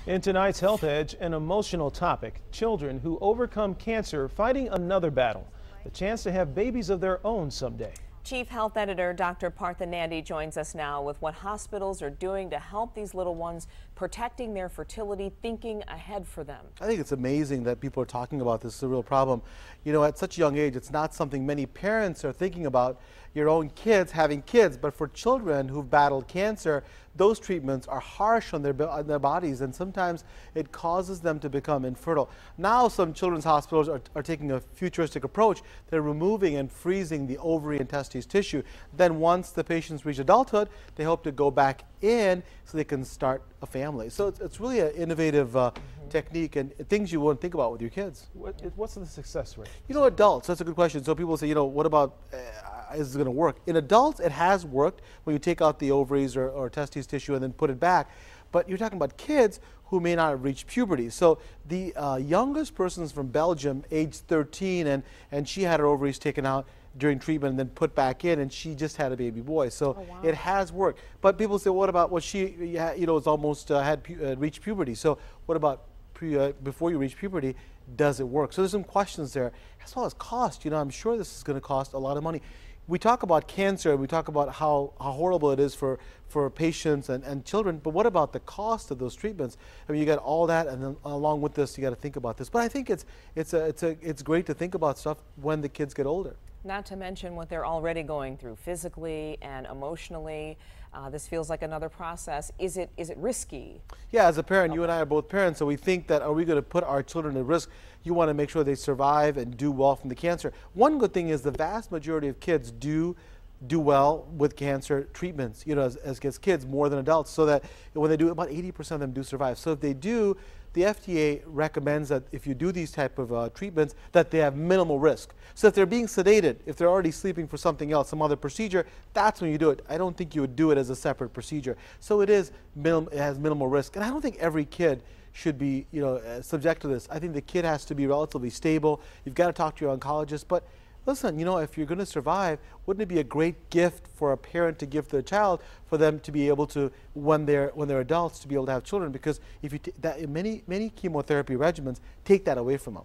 In tonight's Health Edge, an emotional topic, children who overcome cancer fighting another battle, the chance to have babies of their own someday. Chief Health Editor Dr. Partha Nandi joins us now with what hospitals are doing to help these little ones, protecting their fertility, thinking ahead for them. I think it's amazing that people are talking about this. It's a real problem. You know, at such a young age, it's not something many parents are thinking about, your own kids having kids. But for children who've battled cancer, those treatments are harsh on their bodies, and sometimes it causes them to become infertile. Now some children's hospitals are taking a futuristic approach. They're removing and freezing the ovary and testes tissue. Then once the patients reach adulthood, they hope to go back in so they can start a family. So it's really an innovative technique and things you wouldn't think about with your kids. What's the success rate? You know, adults, that's a good question. So people say, you know, what about, is it going to work? In adults, it has worked when you take out the ovaries or testes tissue and then put it back. But you're talking about kids who may not have reached puberty. So the youngest person is from Belgium, age 13, and she had her ovaries taken out during treatment and then put back in, and she just had a baby boy. So it has worked. But people say, what about, well, she, you know, it's almost reached puberty. So what about before you reach puberty? Does it work? So there's some questions there, as well as cost. You know, I'm sure this is going to cost a lot of money. We talk about cancer, we talk about how horrible it is for patients and children, but what about the cost of those treatments? I mean, you got all that, and then along with this, you got to think about this. But I think it's great to think about stuff when the kids get older. Not to mention what they're already going through physically and emotionally. This feels like another process. Is it risky? Yeah, as a parent, you and I are both parents, so we think that, are we going to put our children at risk? You want to make sure they survive and do well from the cancer. One good thing is the vast majority of kids do well with cancer treatments, you know, as kids more than adults, so that when they do, about 80% of them do survive. So if they do, the FDA recommends that if you do these type of treatments, that they have minimal risk. So if they're being sedated, if they're already sleeping for something else, some other procedure, that's when you do it. I don't think you would do it as a separate procedure. So it has minimal risk, and I don't think every kid should be, you know, subject to this. I think the kid has to be relatively stable. You've got to talk to your oncologist, but listen, you know, if you're going to survive, wouldn't it be a great gift for a parent to give their child, for them to be able to, when they're adults, to be able to have children? Because if you many chemotherapy regimens take that away from them.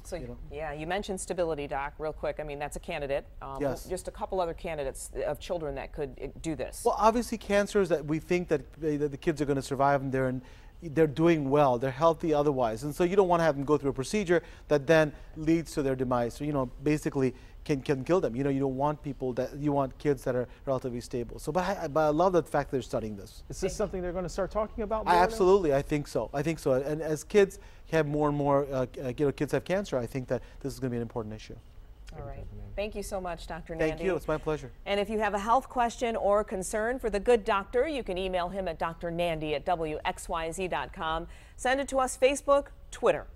So yeah, you mentioned stability, Doc, real quick. I mean, that's a candidate. Yes. Just a couple other candidates of children that could do this. Well, obviously, cancers that we think that the kids are going to survive, and they're doing well, they're healthy otherwise, and so you don't want to have them go through a procedure that then leads to their demise. So, you know, basically can kill them. You know, you don't want you want kids that are relatively stable. So, but I love the fact that they're studying this. Is this something they're going to start talking about more? Absolutely, I think so. I think so. And as kids have more and more, you know, kids have cancer, I think that this is going to be an important issue. All right. Thank you so much, Dr. Nandi. Thank you. It's my pleasure. And if you have a health question or concern for the good doctor, you can email him at drnandi@wxyz.com. Send it to us Facebook, Twitter.